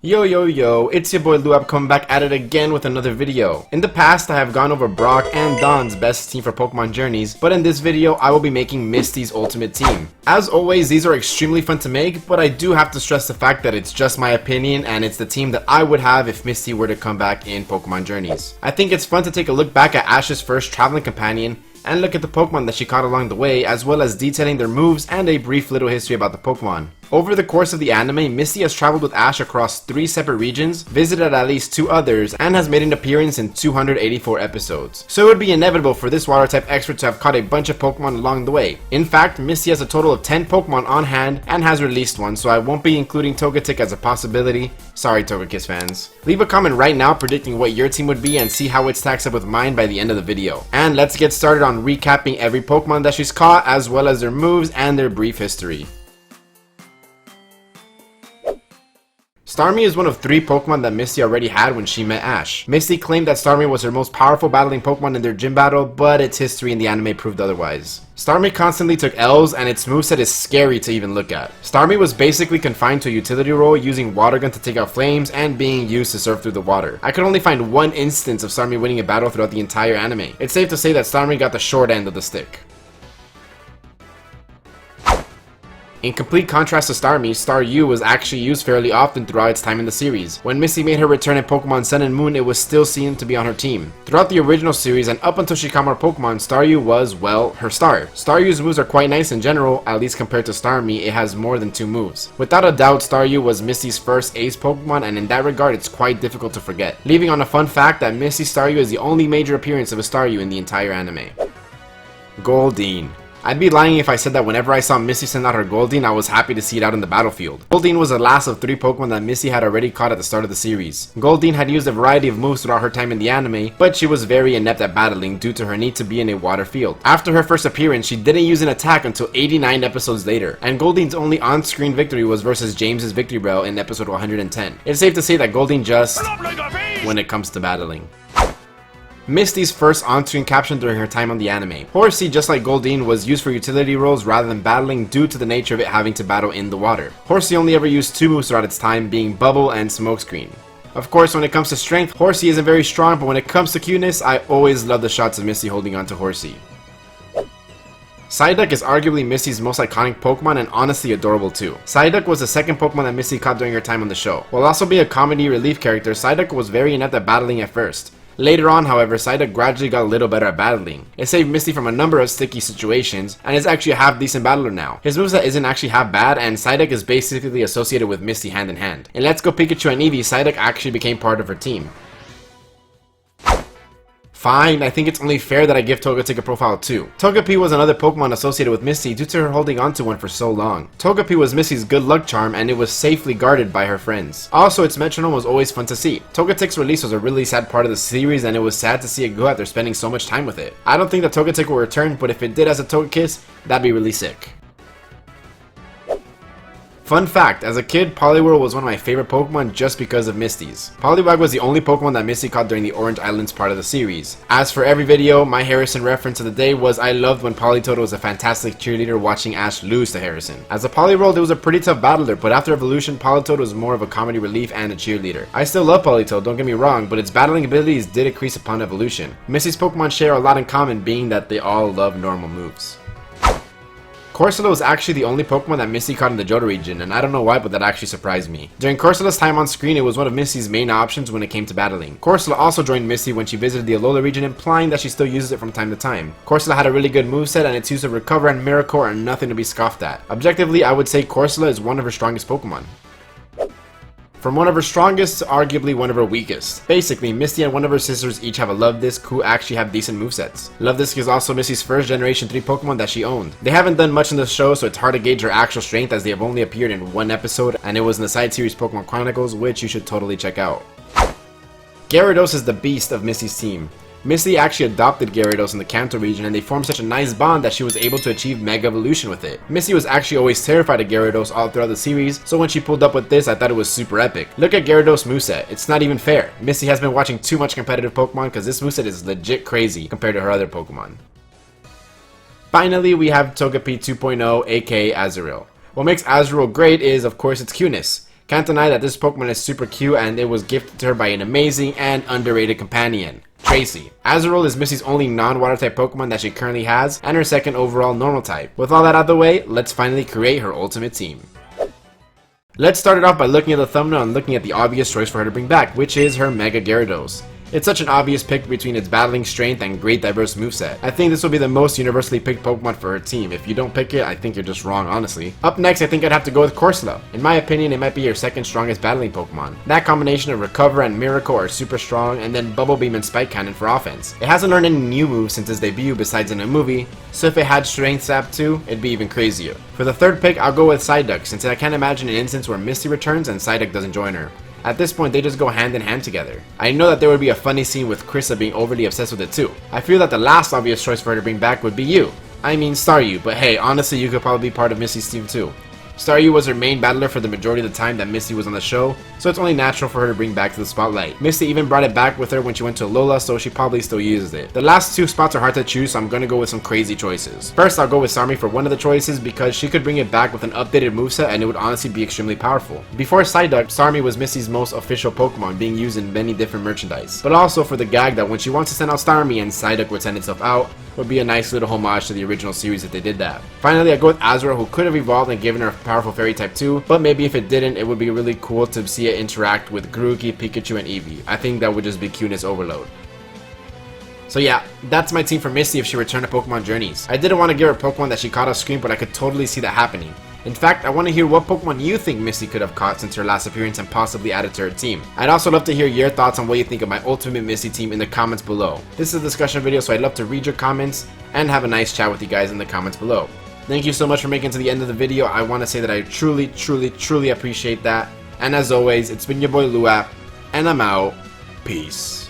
Yo, it's your boy Luap coming back at it again with another video. In the past, I have gone over Brock and Dawn's best team for Pokemon Journeys, but in this video, I will be making Misty's ultimate team. As always, these are extremely fun to make, but I do have to stress the fact that it's just my opinion and it's the team that I would have if Misty were to come back in Pokemon Journeys. I think it's fun to take a look back at Ash's first traveling companion and look at the Pokemon that she caught along the way, as well as detailing their moves and a brief little history about the Pokemon. Over the course of the anime, Misty has traveled with Ash across 3 separate regions, visited at least 2 others, and has made an appearance in 284 episodes. So it would be inevitable for this water type expert to have caught a bunch of Pokemon along the way. In fact, Misty has a total of 10 Pokemon on hand and has released one, so I won't be including Togetic as a possibility. Sorry Togekiss fans. Leave a comment right now predicting what your team would be and see how it stacks up with mine by the end of the video. And let's get started on recapping every Pokemon that she's caught, as well as their moves and their brief history. Starmie is one of 3 Pokemon that Misty already had when she met Ash. Misty claimed that Starmie was her most powerful battling Pokemon in their gym battle, but its history in the anime proved otherwise. Starmie constantly took L's and its moveset is scary to even look at. Starmie was basically confined to a utility role, using Water Gun to take out flames and being used to surf through the water. I could only find one instance of Starmie winning a battle throughout the entire anime. It's safe to say that Starmie got the short end of the stick. In complete contrast to Starmie, Staryu was actually used fairly often throughout its time in the series. When Misty made her return in Pokemon Sun and Moon, it was still seen to be on her team. Throughout the original series and up until she caught more Pokemon, Staryu was, well, her star. Staryu's moves are quite nice in general, at least compared to Starmie. It has more than 2 moves. Without a doubt, Staryu was Misty's first ace Pokemon, and in that regard, it's quite difficult to forget. Leaving on a fun fact that Misty Staryu is the only major appearance of a Staryu in the entire anime. Goldeen. I'd be lying if I said that whenever I saw Misty send out her Goldeen, I was happy to see it out in the battlefield. Goldeen was the last of 3 Pokemon that Misty had already caught at the start of the series. Goldeen had used a variety of moves throughout her time in the anime, but she was very inept at battling due to her need to be in a water field. After her first appearance, she didn't use an attack until 89 episodes later, and Goldeen's only on-screen victory was versus James's Victory Bell in episode 110. It's safe to say that Goldeen just when it comes to battling. Misty's first on-screen caption during her time on the anime. Horsea, just like Goldeen, was used for utility roles rather than battling due to the nature of it having to battle in the water. Horsea only ever used 2 moves throughout its time, being Bubble and Smokescreen. Of course, when it comes to strength, Horsea isn't very strong, but when it comes to cuteness, I always love the shots of Misty holding on to Horsea. Psyduck is arguably Misty's most iconic Pokemon and honestly adorable too. Psyduck was the second Pokemon that Misty caught during her time on the show. While also being a comedy relief character, Psyduck was very inept at battling at first. Later on, however, Psyduck gradually got a little better at battling. It saved Misty from a number of sticky situations, and is actually a half-decent battler now. His moveset isn't actually half bad, and Psyduck is basically associated with Misty hand in hand. In Let's Go Pikachu and Eevee, Psyduck actually became part of her team. Fine, I think it's only fair that I give Togetic a profile too. Togepi was another Pokemon associated with Misty due to her holding onto one for so long. Togepi was Misty's good luck charm, and it was safely guarded by her friends. Also, its metronome was always fun to see. Togetic's release was a really sad part of the series, and it was sad to see it go after spending so much time with it. I don't think that Togetic will return, but if it did as a Togekiss, that'd be really sick. Fun fact, as a kid, Poliwhirl was one of my favorite Pokemon just because of Misty's. Poliwag was the only Pokemon that Misty caught during the Orange Islands part of the series. As for every video, my Harrison reference of the day was I loved when Politoed was a fantastic cheerleader watching Ash lose to Harrison. As a Poliwhirl, it was a pretty tough battler, but after evolution, Politoed was more of a comedy relief and a cheerleader. I still love Politoed, don't get me wrong, but its battling abilities did increase upon evolution. Misty's Pokemon share a lot in common, being that they all love normal moves. Corsola was actually the only Pokemon that Misty caught in the Johto region, and I don't know why, but that actually surprised me. During Corsola's time on screen, it was one of Misty's main options when it came to battling. Corsola also joined Misty when she visited the Alola region, implying that she still uses it from time to time. Corsola had a really good moveset, and its use of Recover and Miracle are nothing to be scoffed at. Objectively, I would say Corsola is one of her strongest Pokemon. From one of her strongest to arguably one of her weakest. Basically, Misty and one of her sisters each have a Luvdisc who actually have decent movesets. Luvdisc is also Misty's first Generation 3 Pokemon that she owned. They haven't done much in the show, so it's hard to gauge her actual strength as they have only appeared in 1 episode, and it was in the side series Pokemon Chronicles, which you should totally check out. Gyarados is the beast of Misty's team. Misty actually adopted Gyarados in the Kanto region, and they formed such a nice bond that she was able to achieve Mega Evolution with it. Misty was actually always terrified of Gyarados all throughout the series, so when she pulled up with this, I thought it was super epic. Look at Gyarados' moveset, it's not even fair. Misty has been watching too much competitive Pokemon because this moveset is legit crazy compared to her other Pokemon. Finally, we have Togepi 2.0 aka Azurill. What makes Azurill great is, of course, its cuteness. Can't deny that this Pokemon is super cute and it was gifted to her by an amazing and underrated companion, Tracy. Azurill is Misty's only non-water type Pokemon that she currently has, and her second overall normal type. With all that out of the way, let's finally create her ultimate team. Let's start it off by looking at the thumbnail and looking at the obvious choice for her to bring back, which is her Mega Gyarados. It's such an obvious pick between its battling strength and great diverse moveset. I think this will be the most universally picked Pokemon for her team. If you don't pick it, I think you're just wrong, honestly. Up next, I think I'd have to go with Corsola. In my opinion, it might be your second strongest battling Pokemon. That combination of Recover and Miracle are super strong, and then Bubble Beam and Spike Cannon for offense. It hasn't learned any new moves since its debut besides in a movie, so if it had Strength Sap too, it'd be even crazier. For the third pick, I'll go with Psyduck, since I can't imagine an instance where Misty returns and Psyduck doesn't join her. At this point, they just go hand in hand together. I know that there would be a funny scene with Krista being overly obsessed with it too. I feel that the last obvious choice for her to bring back would be you. I mean Staryu, but hey, honestly you could probably be part of Misty's team too. Staryu was her main battler for the majority of the time that Misty was on the show, so it's only natural for her to bring back to the spotlight. Misty even brought it back with her when she went to Alola, so she probably still uses it. The last two spots are hard to choose, so I'm gonna go with some crazy choices. First, I'll go with Starmie for one of the choices because she could bring it back with an updated moveset and it would honestly be extremely powerful. Before Psyduck, Starmie was Misty's most official Pokemon, being used in many different merchandise. But also for the gag that when she wants to send out Starmie and Psyduck would send itself out, would be a nice little homage to the original series if they did that. Finally, I go with Azurill, who could have evolved and given her a powerful fairy type too, but maybe if it didn't, it would be really cool to see it interact with Grookey, Pikachu, and Eevee. I think that would just be cuteness overload. So yeah, that's my team for Misty if she returned to Pokemon Journeys. I didn't want to give her a Pokemon that she caught off screen, but I could totally see that happening. In fact, I want to hear what Pokemon you think Misty could have caught since her last appearance and possibly added to her team. I'd also love to hear your thoughts on what you think of my ultimate Misty team in the comments below. This is a discussion video, so I'd love to read your comments and have a nice chat with you guys in the comments below. Thank you so much for making it to the end of the video. I want to say that I truly appreciate that. And as always, it's been your boy Luap, and I'm out. Peace.